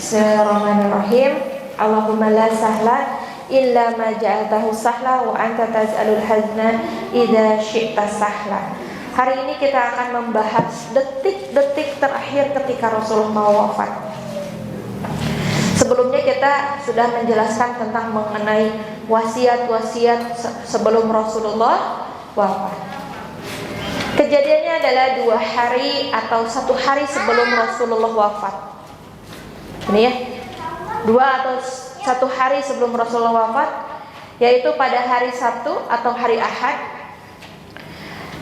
Bismillahirrahmanirrahim. Allahumma la sahla illa ma ja'altahu sahla wa anta taj'alul hazna idza syi'ta sahla. Hari ini kita akan membahas detik-detik terakhir ketika Rasulullah mau wafat. Sebelumnya kita sudah menjelaskan tentang mengenai wasiat-wasiat sebelum Rasulullah wafat. Kejadiannya adalah 2 hari atau 1 hari sebelum Rasulullah wafat. Ini ya, 2 atau 1 hari sebelum Rasulullah wafat, yaitu pada hari Sabtu atau hari Ahad.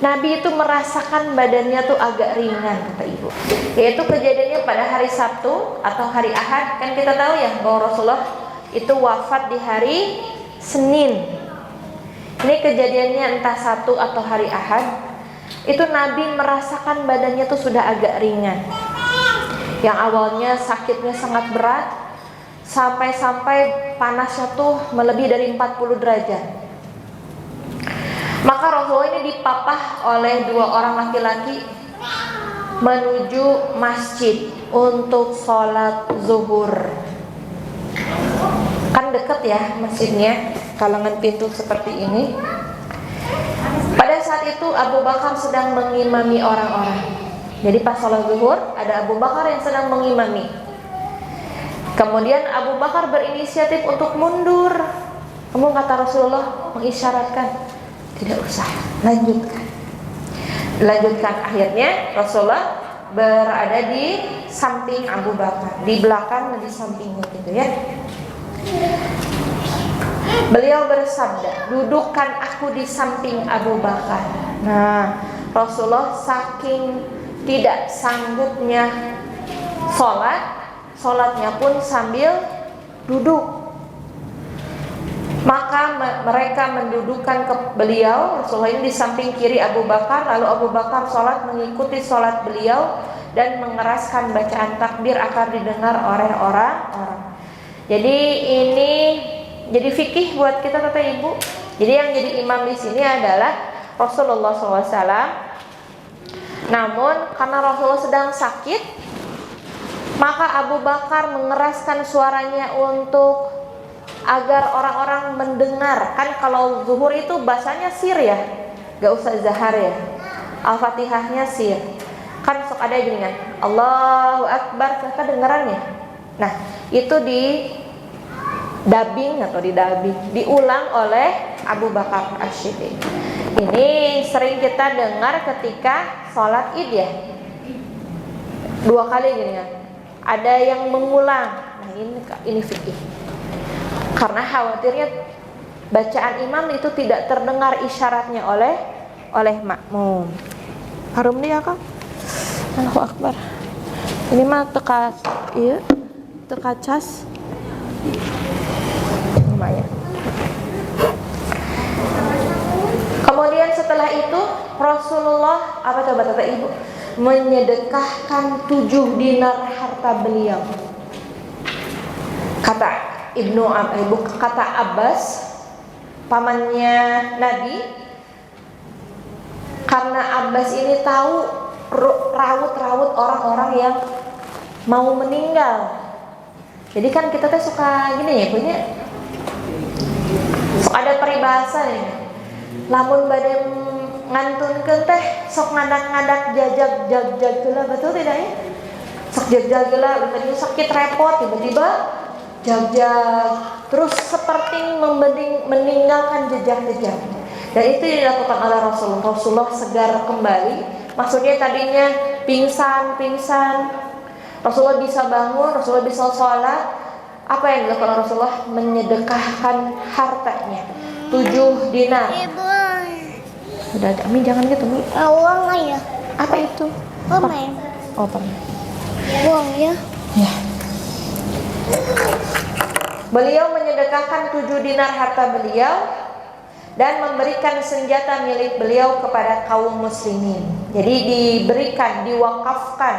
Nabi itu merasakan badannya tuh agak ringan, kata ibu. Yaitu kejadiannya pada hari Sabtu atau hari Ahad. Kan kita tahu ya bahwa Rasulullah itu wafat di hari Senin. Ini kejadiannya entah Sabtu atau hari Ahad. Itu Nabi merasakan badannya tuh sudah agak ringan. Yang awalnya sakitnya sangat berat, sampai-sampai panasnya tuh melebihi dari 40 derajat. Maka Rasulullah ini dipapah oleh 2 orang laki-laki menuju masjid untuk sholat zuhur. Kan deket ya masjidnya, kalangan pintu seperti ini. Pada saat itu Abu Bakar sedang mengimami orang-orang. Jadi pas sholat zuhur ada Abu Bakar yang sedang mengimami. Kemudian Abu Bakar berinisiatif untuk mundur. Kemudian kata Rasulullah mengisyaratkan, tidak usah, lanjutkan. Akhirnya Rasulullah berada di samping Abu Bakar, di belakang dan di sampingnya gitu ya. Beliau bersabda, dudukkan aku di samping Abu Bakar. Nah, Rasulullah saking tidak sanggupnya sholatnya pun sambil duduk. Maka mereka mendudukkan ke beliau, Rasulullah ini di samping kiri Abu Bakar. Lalu Abu Bakar sholat mengikuti sholat beliau dan mengeraskan bacaan takbir agar didengar oleh orang-orang. Jadi ini jadi fikih buat kita kata ibu. Jadi yang jadi imam di sini adalah Rasulullah SAW. Namun karena Rasulullah sedang sakit, maka Abu Bakar mengeraskan suaranya untuk agar orang-orang mendengar. Kan kalau zuhur itu bahasanya sir ya, gak usah zahar ya. Al-Fatihahnya sir. Kan sok ada dengan Allahu Akbar, kakak dengeran ya. Nah itu diulang oleh Abu Bakar Asy-Siddiq. Ini sering kita dengar ketika sholat id ya, 2 kali gini kan. Ada yang mengulang. Nah ini fikih. Karena khawatirnya bacaan imam itu tidak terdengar isyaratnya oleh makmum. Harum nih ya Kang. Allahu Akbar. Ini mah teka cas. Lumayan. Kemudian setelah itu Rasulullah kata ibu menyedekahkan 7 dinar harta beliau. Kata Abbas pamannya Nabi, karena Abbas ini tahu rawut-rawut orang-orang yang mau meninggal. Jadi kan kita tuh suka gini ya punya, ada peribahasa nih. Lamun badem ngantunkeun teh sok ngadak-ngadak jajag geula, betul tidak ya? Sok jajag geula, tadi sakit repot tiba-tiba jag terus seperti meninggalkan jejak-jejak. Dan itu dilakukan oleh Rasulullah segar kembali. Maksudnya tadinya pingsan, Rasulullah bisa bangun, Rasulullah bisa sholat. Apa yang dilakukan Rasulullah? Menyedekahkan hartanya 7 dinar. Udah ada, Amin jangan gitu Mi. Uang ya. Apa itu? Permen. Oh permen. Uang ya. Ya. Beliau menyedekahkan 7 dinar harta beliau dan memberikan senjata milik beliau kepada kaum muslimin. Jadi diwakafkan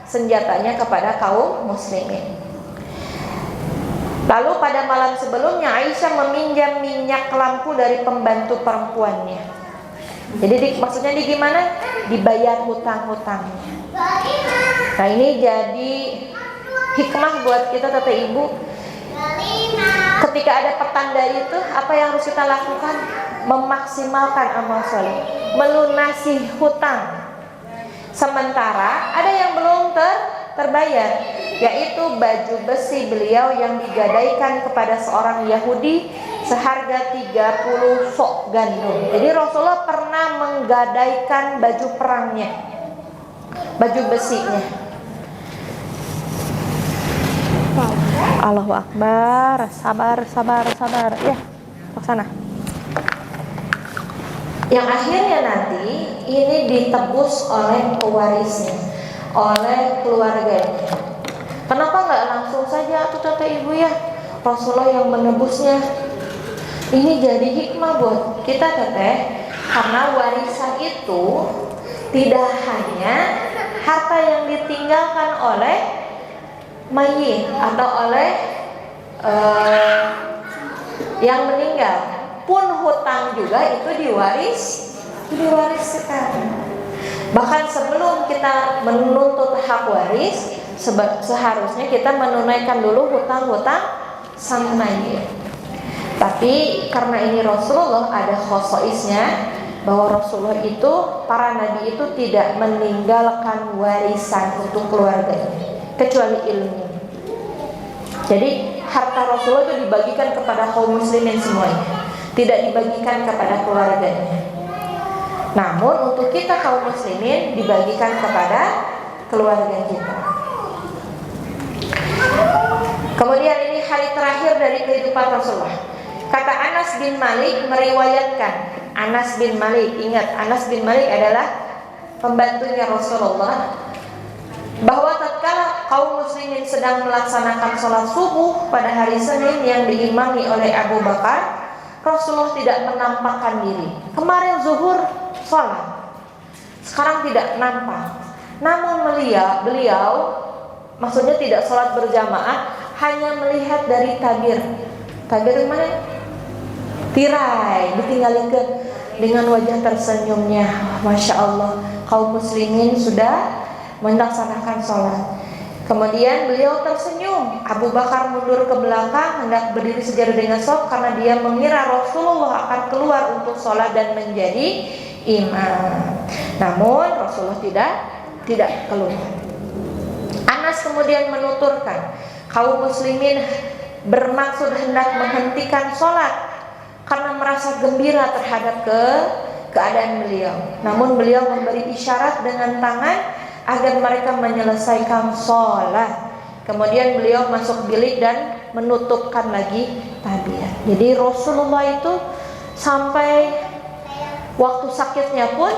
senjatanya kepada kaum muslimin. Lalu pada malam sebelumnya Aisyah meminjam minyak lampu dari pembantu perempuannya. Jadi maksudnya gimana? Dibayar hutang-hutangnya. Nah ini jadi hikmah buat kita Tete Ibu. Ketika ada pertanda itu, apa yang harus kita lakukan? Memaksimalkan amal soleh, melunasi hutang. Sementara ada yang belum terbayar, yaitu baju besi beliau yang digadaikan kepada seorang Yahudi seharga 30 sok gandum. Jadi Rasulullah pernah menggadaikan baju perangnya, baju besinya. Allahu Akbar, sabar. Ya, ke sana. Yang akhirnya nanti ini ditebus oleh pewarisnya, oleh keluarganya. Kenapa nggak langsung saja tuh Tete Ibu ya? Rasulullah yang menebusnya. Ini jadi hikmah buat kita Teteh, karena warisan itu tidak hanya harta yang ditinggalkan oleh mayit atau oleh yang meninggal, pun hutang juga itu diwariskan. Bahkan sebelum kita menuntut hak waris, seharusnya kita menunaikan dulu hutang-hutang sang mayit. Tapi karena ini Rasulullah ada khosoisnya, bahwa Rasulullah itu, para nabi itu tidak meninggalkan warisan untuk keluarganya kecuali ilmu. Jadi harta Rasulullah itu dibagikan kepada kaum muslimin semuanya, tidak dibagikan kepada keluarganya. Namun untuk kita kaum muslimin dibagikan kepada keluarga kita. Kemudian ini hari terakhir dari kehidupan Rasulullah. Kata Anas bin Malik meriwayatkan, Anas bin Malik, ingat Anas bin Malik adalah pembantunya Rasulullah, bahwa tatkala kaum muslimin sedang melaksanakan sholat subuh pada hari Senin yang diimami oleh Abu Bakar, Rasulullah tidak menampakkan diri. Kemarin zuhur sholat, sekarang tidak nampak. Namun beliau maksudnya tidak sholat berjamaah, hanya melihat dari tabir. Tabir mana? Tirai, ditinggalkan dengan wajah tersenyumnya. Masya Allah, kaum muslimin sudah melaksanakan sholat. Kemudian beliau tersenyum. Abu Bakar mundur ke belakang hendak berdiri sejajar dengan shaf karena dia mengira Rasulullah akan keluar untuk sholat dan menjadi imam. Namun Rasulullah tidak keluar. Anas kemudian menuturkan, kaum muslimin bermaksud hendak menghentikan sholat karena merasa gembira terhadap keadaan beliau. Namun beliau memberi isyarat dengan tangan agar mereka menyelesaikan sholat. Kemudian beliau masuk bilik dan menutupkan lagi tabiyah. Jadi Rasulullah itu sampai waktu sakitnya pun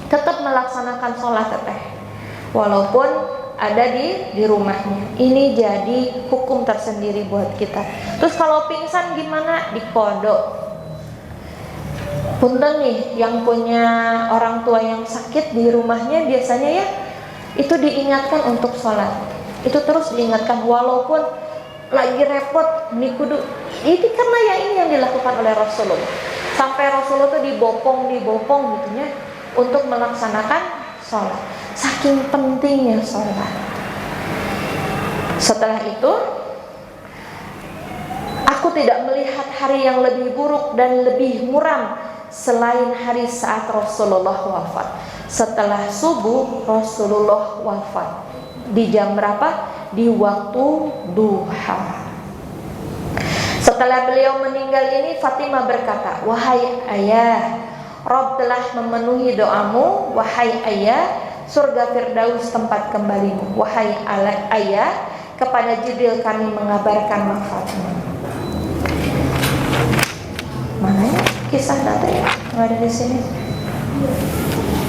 tetap melaksanakan sholat Teteh, walaupun ada di rumahnya. Ini jadi hukum tersendiri buat kita. Terus kalau pingsan gimana? Dikodok. Punten nih, yang punya orang tua yang sakit di rumahnya biasanya ya, itu diingatkan untuk sholat. Itu terus diingatkan walaupun lagi repot nih kudu. Ini karena ya ini yang dilakukan oleh Rasulullah. Sampai Rasulullah itu dibopong gitunya untuk melaksanakan sholat. Saking pentingnya sholat. Setelah itu, aku tidak melihat hari yang lebih buruk dan lebih muram selain hari saat Rasulullah wafat. Setelah subuh Rasulullah wafat. Di jam berapa? Di waktu duha. Setelah beliau meninggal ini, Fatimah berkata, wahai ayah, Rabb telah memenuhi doamu. Wahai ayah, surga Firdaus tempat kembalimu. Wahai ayah, kepada Jibril kami mengabarkan wafatmu. Mana ya kisah nanti ya? Nggak ada di sini.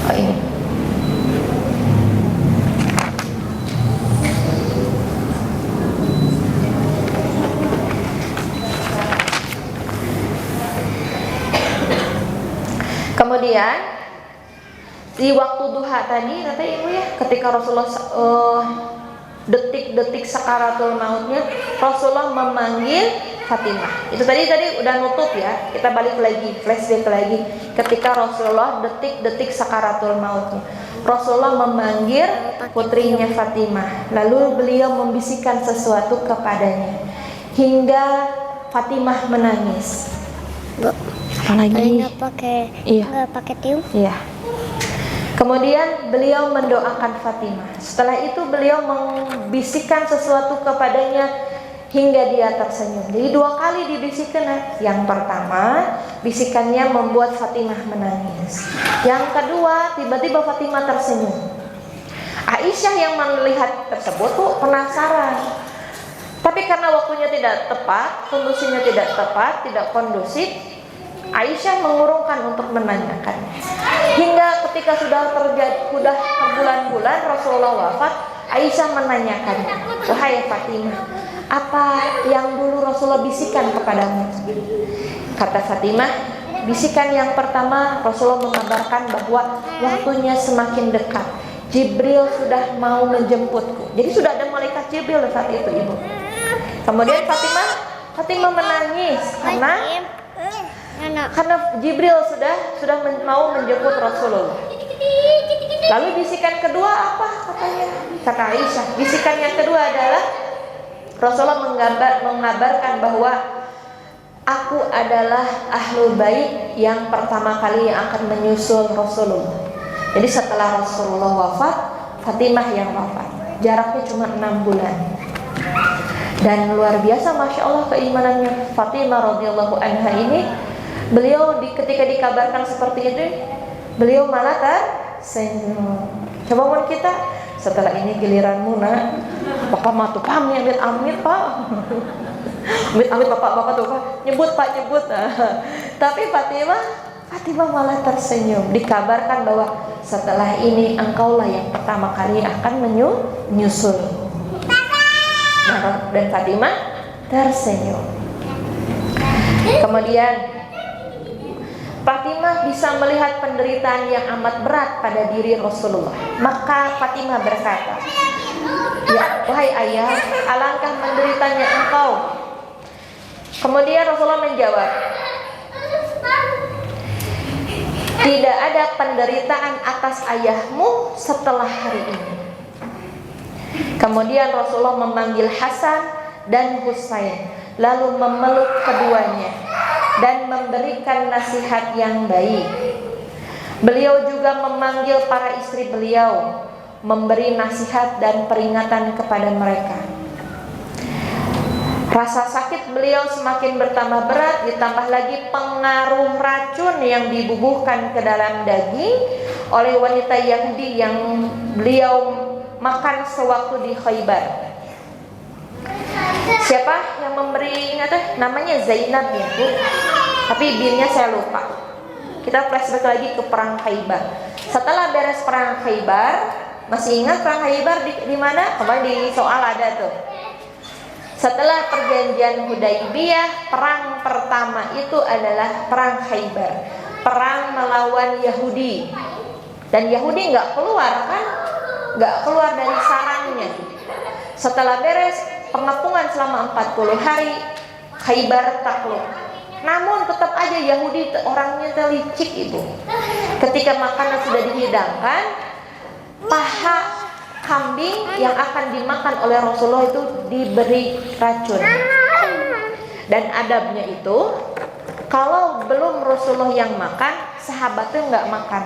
Oh ini. Kemudian di waktu duha tadi, kata ibu ya, ketika Rasulullah detik-detik sakaratul mautnya, Rasulullah memanggil Fatimah. Itu tadi udah nutup ya. Kita balik lagi, flashback lagi ketika Rasulullah detik-detik sakaratul mautnya. Rasulullah memanggil putrinya Fatimah. Lalu beliau membisikkan sesuatu kepadanya hingga Fatimah menangis. Bu, Apalagi? nggak pakai Iya. nggak pakai tiup. Iya. Kemudian beliau mendoakan Fatimah. Setelah itu beliau membisikkan sesuatu kepadanya hingga dia tersenyum. Jadi 2 kali dibisikkan. Yang pertama, bisikannya membuat Fatimah menangis. Yang kedua, tiba-tiba Fatimah tersenyum. Aisyah yang melihat tersebut tuh penasaran. Tapi karena waktunya tidak tepat, kondisinya tidak tepat, tidak kondusif, Aisyah mengurungkan untuk menanyakan. Hingga ketika sudah berbulan-bulan Rasulullah wafat, Aisyah menanyakan, "Wahai Fatimah, apa yang dulu Rasulullah bisikan kepadamu?" Kata Fatimah, bisikan yang pertama Rasulullah mengabarkan bahwa waktunya semakin dekat. Jibril sudah mau menjemputku. Jadi sudah ada malaikat Jibril saat itu, Ibu. Kemudian Fatimah menangis karena Jibril sudah mau menjemput Rasulullah. Lalu bisikan kedua apa katanya? Kata Aisyah, bisikan yang kedua adalah Rasulullah mengabarkan bahwa aku adalah ahlul bait yang pertama kali yang akan menyusul Rasulullah. Jadi setelah Rasulullah wafat, Fatimah yang wafat. Jaraknya cuma 6 bulan. Dan luar biasa, masya Allah keimanannya Fatimah radhiyallahu anha ini. Beliau ketika dikabarkan seperti itu, beliau malah tersenyum. Coba mun kita setelah ini giliranmu nak, bapak mah tuh pamit amit pak, amit bapak tuh pak nyebut. Tapi Fatimah malah tersenyum. Dikabarkan bahwa setelah ini engkaulah yang pertama kali akan menyusul. Dan Fatimah tersenyum. Kemudian Fatimah bisa melihat penderitaan yang amat berat pada diri Rasulullah. Maka Fatimah berkata, "Ya wahai ayah, alangkah menderitanya engkau." Kemudian Rasulullah menjawab, "Tidak ada penderitaan atas ayahmu setelah hari ini." Kemudian Rasulullah memanggil Hasan dan Husain, lalu memeluk keduanya dan memberikan nasihat yang baik. Beliau juga memanggil para istri beliau, memberi nasihat dan peringatan kepada mereka. Rasa sakit beliau semakin bertambah berat, ditambah lagi pengaruh racun yang dibubuhkan ke dalam daging oleh wanita Yahudi yang beliau makan sewaktu di Khaybar. Siapa yang memberi ingat namanya Zainab ya Bu, tapi binnya saya lupa. Kita flashback lagi ke perang Khaybar. Setelah beres perang Khaybar, masih ingat perang Khaybar di mana? Kemarin di soal ada tuh. Setelah perjanjian Hudaybiyah, perang pertama itu adalah perang Khaybar, perang melawan Yahudi. Dan Yahudi nggak keluar kan, nggak keluar dari sarangnya. Setelah beres pengepungan selama 40 hari, Khaybar takluk. Namun tetap aja Yahudi orangnya licik itu. Ketika makanan sudah dihidangkan, paha kambing yang akan dimakan oleh Rasulullah itu diberi racun. Dan adabnya itu, kalau belum Rasulullah yang makan, sahabatnya nggak makan.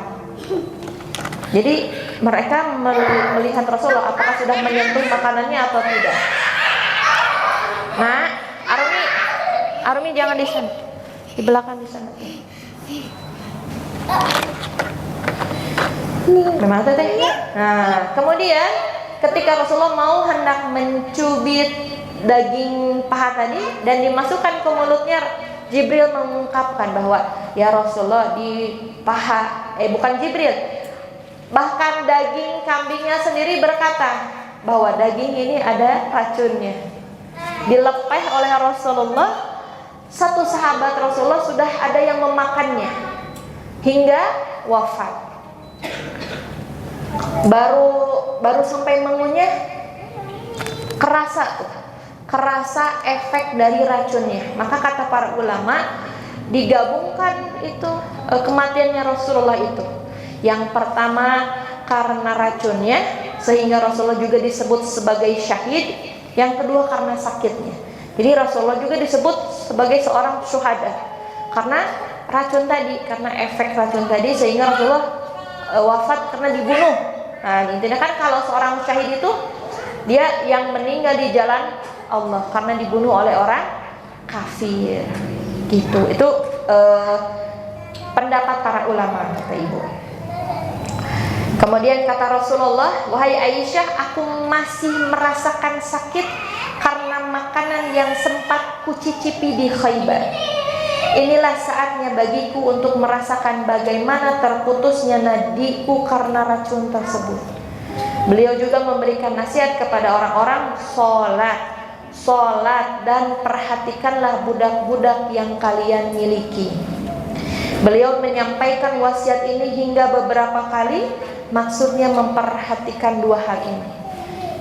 Jadi mereka melihat Rasulullah apakah sudah menyentuh makanannya atau tidak. Nah, Arumi jangan di sana, di belakang di sana. Memang teh. Nah, kemudian ketika Rasulullah mau hendak mencubit daging paha tadi dan dimasukkan ke mulutnya, Jibril mengungkapkan bahwa ya Rasulullah di paha, bukan Jibril, bahkan daging kambingnya sendiri berkata bahwa daging ini ada racunnya. Dilepeh oleh Rasulullah, satu sahabat Rasulullah sudah ada yang memakannya hingga wafat. Baru sampai mengunyah kerasa tuh kerasa efek dari racunnya. Maka kata para ulama, digabungkan itu kematiannya Rasulullah itu. Yang pertama karena racunnya, sehingga Rasulullah juga disebut sebagai syahid. Yang kedua karena sakitnya. Jadi Rasulullah juga disebut sebagai seorang syuhada karena racun tadi, karena efek racun tadi, sehingga Rasulullah wafat karena dibunuh. Nah, intinya kan kalau seorang syahid itu dia yang meninggal di jalan Allah karena dibunuh oleh orang kafir. Gitu. Itu pendapat para ulama, kata ibu. Kemudian kata Rasulullah, wahai Aisyah, aku masih merasakan sakit karena makanan yang sempat kucicipi di Khaybar. Inilah saatnya bagiku untuk merasakan bagaimana terputusnya nadiku karena racun tersebut. Beliau juga memberikan nasihat kepada orang-orang, sholat dan perhatikanlah budak-budak yang kalian miliki. Beliau menyampaikan wasiat ini hingga beberapa kali, maksudnya memperhatikan dua hal ini.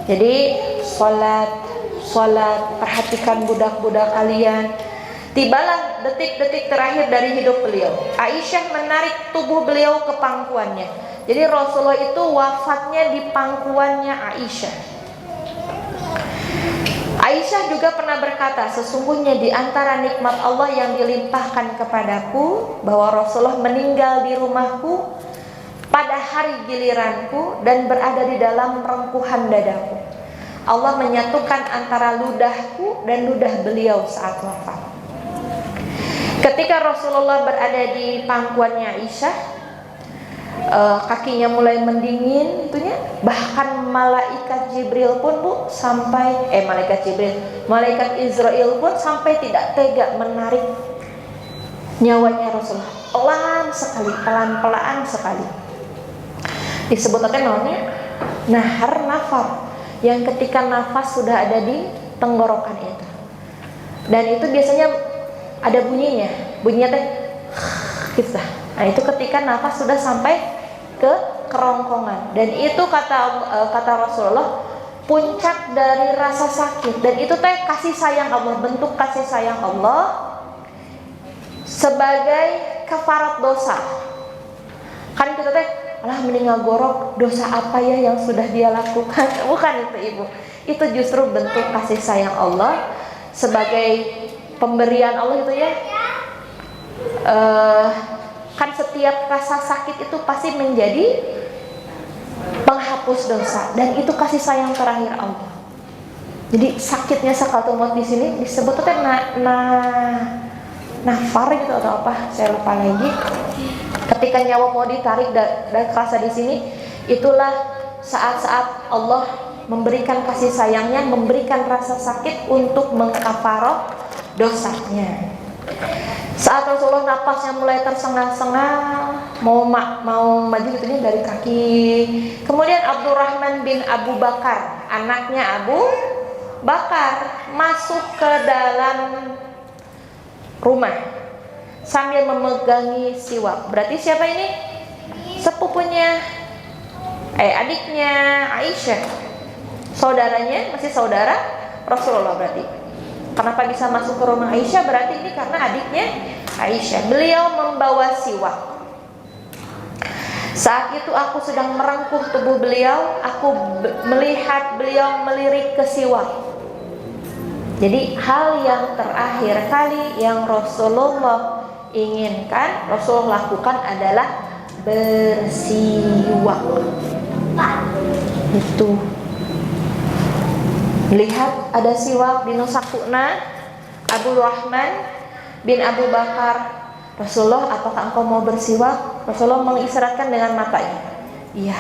Jadi sholat, perhatikan budak-budak kalian. Tibalah detik-detik terakhir dari hidup beliau. Aisyah menarik tubuh beliau ke pangkuannya. Jadi Rasulullah itu wafatnya di pangkuannya Aisyah. Aisyah juga pernah berkata, sesungguhnya di antara nikmat Allah yang dilimpahkan kepadaku, bahwa Rasulullah meninggal di rumahku pada hari giliranku dan berada di dalam rengkuhan dadaku. Allah menyatukan antara ludahku dan ludah beliau saat wafat. Ketika Rasulullah berada di pangkuannya Aisyah, kakinya mulai mendingin, itunya. Bahkan malaikat Jibril pun malaikat Israel pun sampai tidak tega menarik nyawanya Rasulullah. Pelan-pelan sekali. Disebut namanya nahar nafar, yang ketika nafas sudah ada di tenggorokan itu. Dan itu biasanya ada bunyinya teh gitu. Nah, itu ketika nafas sudah sampai ke kerongkongan. Dan itu kata Rasulullah, puncak dari rasa sakit. Dan itu teh kasih sayang Allah, bentuk kasih sayang Allah sebagai kafarat dosa. Kan kita teh, alah meninggal gorok, dosa apa ya yang sudah dia lakukan? Bukan itu ibu. Itu justru bentuk kasih sayang Allah sebagai pemberian Allah itu ya. Kan setiap rasa sakit itu pasti menjadi penghapus dosa, dan itu kasih sayang terakhir Allah. Jadi sakitnya sakaratul maut di sini disebutnya nafar gitu atau apa, saya lupa lagi. Ketika nyawa mau ditarik dan kerasa di sini, itulah saat-saat Allah memberikan kasih sayangnya, memberikan rasa sakit untuk mengkafarah dosanya. Saat Rasulullah napasnya mulai tersengah-sengah, mau maju gitu dari kaki. Kemudian Abdurrahman bin Abu Bakar, anaknya Abu Bakar, masuk ke dalam rumah sambil memegangi siwak. Berarti siapa ini? Sepupunya, adiknya Aisyah, saudaranya, masih saudara Rasulullah berarti. Kenapa bisa masuk ke rumah Aisyah? Berarti ini karena adiknya Aisyah. Beliau membawa siwak. Saat itu aku sedang merengkuh tubuh beliau, aku melihat beliau melirik ke siwak. Jadi hal yang terakhir kali yang Rasulullah inginkan, Rasulullah lakukan adalah bersiwak. Itu. Lihat ada siwak di nusakuna Abdurrahman bin Abu Bakar. Rasulullah, apakah engkau mau bersiwak? Rasulullah mengisyaratkan dengan matanya. Iya.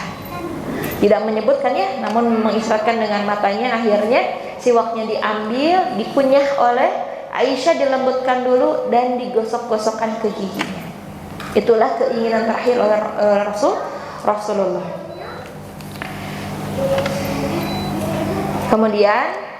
Tidak menyebutkan ya, namun mengisyaratkan dengan matanya. Akhirnya siwaknya diambil, dikunyah oleh Aisyah, dilembutkan dulu dan digosok-gosokkan ke giginya. Itulah keinginan terakhir oleh Rasulullah. Kemudian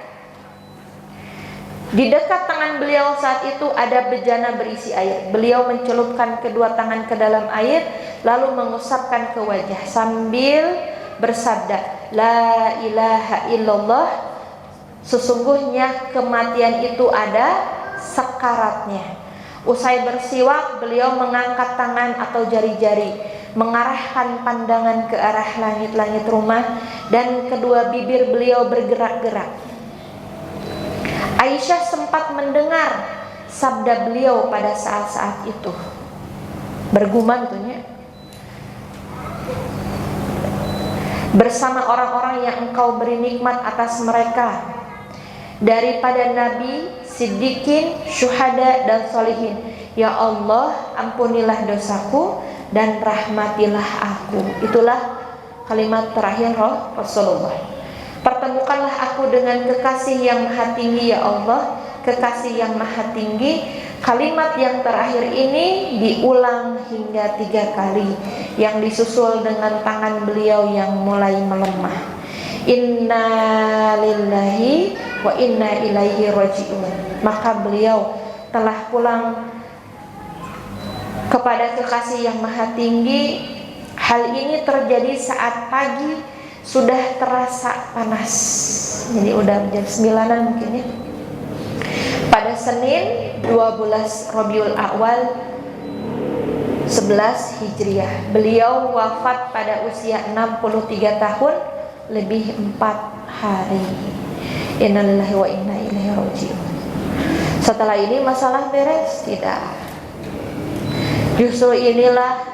di dekat tangan beliau saat itu ada bejana berisi air. Beliau mencelupkan kedua tangan ke dalam air, lalu mengusapkan ke wajah sambil bersabda, La ilaha illallah Sesungguhnya kematian itu ada sekaratnya. Usai bersiwak, beliau mengangkat tangan atau jari-jari, mengarahkan pandangan ke arah langit-langit rumah, dan kedua bibir beliau bergerak-gerak. Aisyah sempat mendengar sabda beliau pada saat-saat itu. Bergumam tuhnya, bersama orang-orang yang engkau beri nikmat atas mereka, daripada nabi, siddiqin, syuhada, dan sholihin. Ya Allah, ampunilah dosaku dan rahmatilah aku. Itulah kalimat terakhir Rasulullah. Pertemukanlah aku dengan kekasih yang maha tinggi, ya Allah, kekasih yang maha tinggi. Kalimat yang terakhir ini diulang hingga 3 kali, yang disusul dengan tangan beliau yang mulai melemah. Inna lillahi wa inna ilaihi raji'un. Maka beliau telah pulang kepada kekasih yang maha tinggi. Hal ini terjadi saat pagi sudah terasa panas. Jadi udah jam 9-an mungkin ya. Pada Senin 12 Rabiul Awal 11 Hijriah. Beliau wafat pada usia 63 tahun lebih 4 hari. Innalillahi wa inna ilaihi raji'un. Setelah ini masalah beres? Tidak. Justru inilah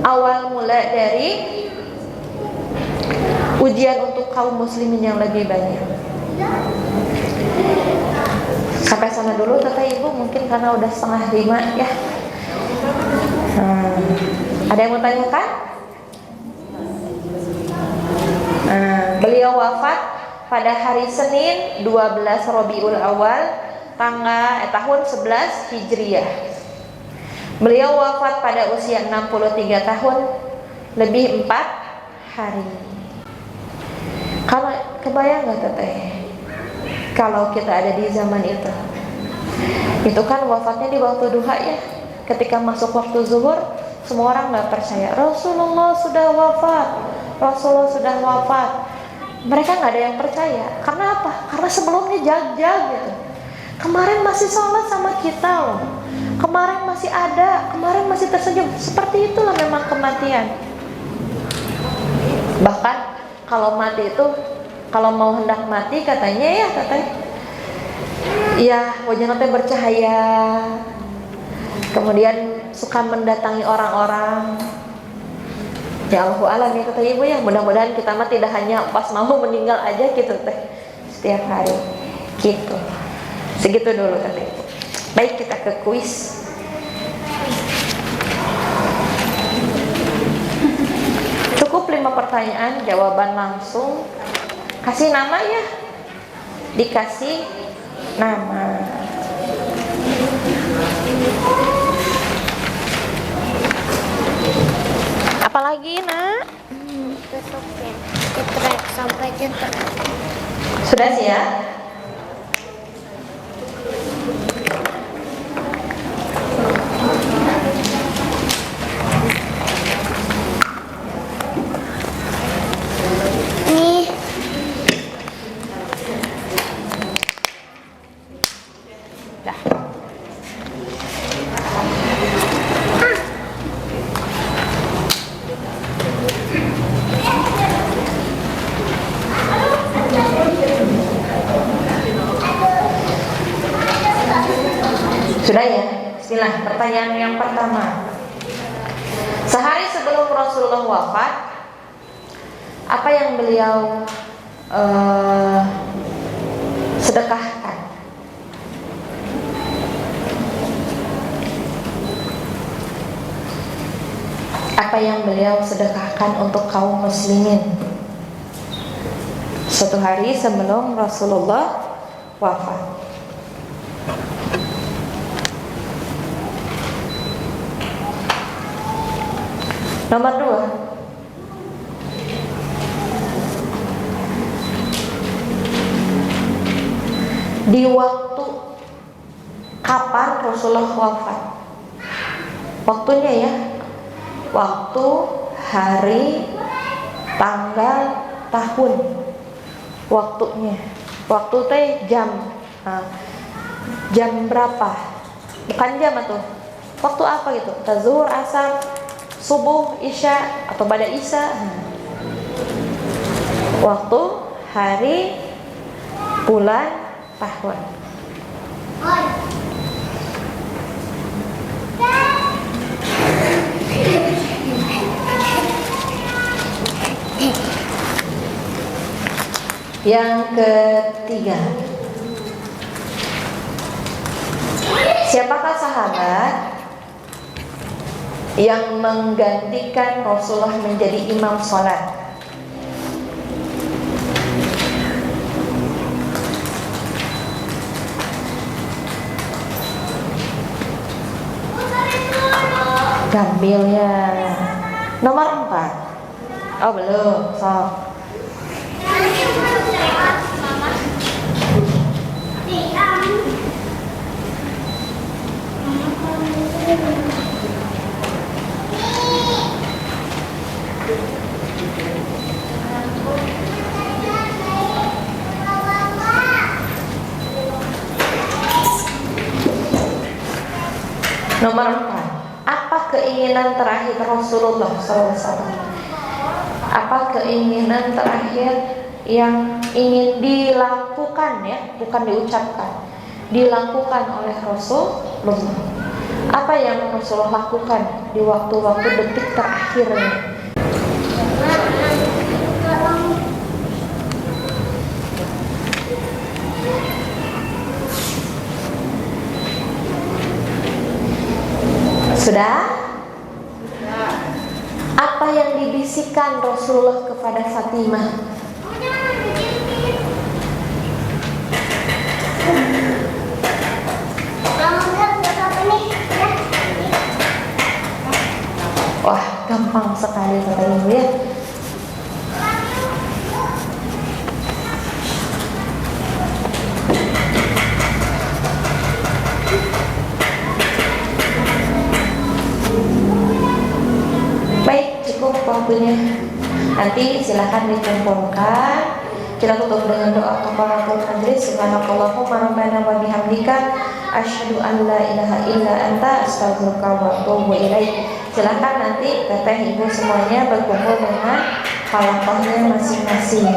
awal mula dari ujian untuk kaum muslimin yang lebih banyak. Sampai sana dulu kata ibu, mungkin karena udah 4:30 ya. Ada yang mau tanyakan? Beliau wafat pada hari Senin 12 Rabiul Awal tahun 11 Hijriah. Beliau wafat pada usia 63 tahun lebih 4 hari. Kalau kebayang gak teteh, kalau kita ada di zaman itu kan wafatnya di waktu duha ya. Ketika masuk waktu zuhur, semua orang gak percaya Rasulullah sudah wafat, Rasulullah sudah wafat. Mereka gak ada yang percaya. Karena apa? Karena sebelumnya jag-jag gitu. Kemarin masih sholat sama kita loh, kemarin masih ada, kemarin masih tersenyum. Seperti itulah memang kematian. Bahkan kalau mati itu, kalau mau hendak mati katanya wajahnya bercahaya, kemudian suka mendatangi orang-orang. Ya Allahu alam ya kata ibu ya. Mudah-mudahan kita mah tidak hanya pas mau meninggal aja gitu teh, setiap hari gitu. Segitu dulu kata ibu. Baik, kita ke kuis. Cukup 5 pertanyaan, jawaban langsung. Kasih nama ya. Dikasih nama. Apalagi nak? Tutup ya. Cetrek sampai cetrek. Sudah siap? Nih. Dah. Sudah ya? Bismillah. Pertanyaan yang pertama. Sehari sebelum Rasulullah wafat, apa yang beliau sedekahkan? Apa yang beliau sedekahkan untuk kaum muslimin suatu hari sebelum Rasulullah wafat? Nomor 2. Di waktu kapan Rasulullah wafat? Waktunya ya. Waktu, hari, tanggal, tahun. waktunya. Waktu teh jam. Nah, jam berapa? Bukan jam atau waktu apa gitu? Zuhur, asar, subuh, isya atau pada isya. Waktu, hari, bulan, tahun. Yang ketiga, siapakah sahabat yang menggantikan Rasulullah menjadi imam sholat? Gambilnya nomor 4. Oh belum, sok. Nomor 4. Apa keinginan terakhir Rasulullah SAW? Apa keinginan terakhir yang ingin dilakukan, ya, bukan diucapkan, dilakukan oleh Rasulullah? Apa yang Rasulullah lakukan di waktu-waktu detik terakhirnya? Sudah? Apa yang dibisikkan Rasulullah kepada Fatimah? Wah, gampang sekali kata ibu ya. Baik, cukup waktunya. Nanti silakan dikumpulkan. Kita tutup dengan doa kafaratul majlis. Subhanakallahumma rabbana wa bihamdika asyhadu an la ilaha illa anta astaghfiruka wa atubu ilaik. Silakan nanti teteh ibu semuanya berkumpul dengan halaqahnya masing-masing.